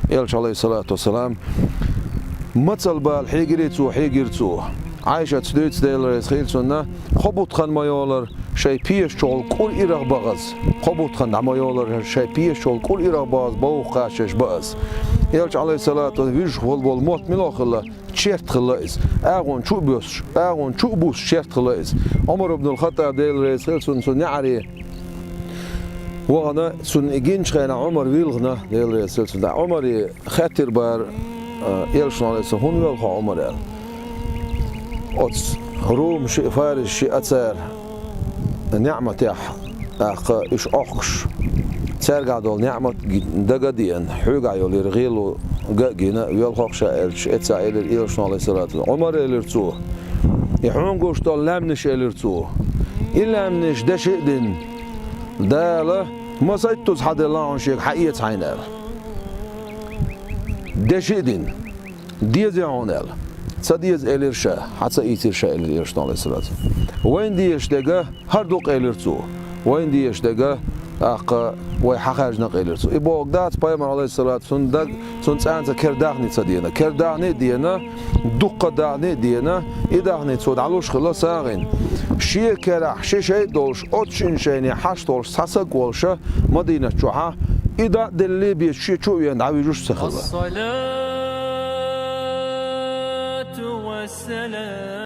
يلش عليه الصلاة والسلام مثل بالحيجريتو حيجرتو عايشة تدريت ديلر خيل سنة خبط خن مايولر شيء بيش شغل كل إيرغ بغز خبط خن مايولر شيء بيش شغل كل إيرغ بغز بوخ قاشش بغز يلش عليه الصلاة والسلام والموت ملاخلة شرط خلاص أغون شو بوس أغون شو بوس شرط خلاص عمر بن الخطاب ديلر خيل سن نعري وغنا سن إجينش خينا عمر ويلغنا ديلر سن عمر خاطر بار يلش عليه الصلاة هون يلقى عمر أتس روم شيء فارس شيء أتسر نعمة تاح إيش أخش ترجع دول نعمة دقدين حوجع يولي رغيلو جينا يلقى شائل أتسائل إيش عليه الصلاة عمر إلرتوه يحون قوش دول لامنش إلرتوه إلا منش ده شيء دين ده لا ما سيتوز حد الله عن شيء حقيقة عينه ده شيء دين ديز يعونل صديز إلرشة حتى إيترشة إلرش عليه الصلاة وين ديش دقة هردوق إلرتو وين ديش دقة أق ويحخرج نق إلرتو إبوق دات بيامر عليه الصلاة سندق سنت كرداغني صدينا كرداغني دينا دقة داغني دينا إداغني تصود علوش خلاص ساغين شيء كرح شيء دولش أتشين شيني حش دولش ساسق والشة مدينة جوها إذا دللي بيشي شو يندعي جوش سخلا والسلام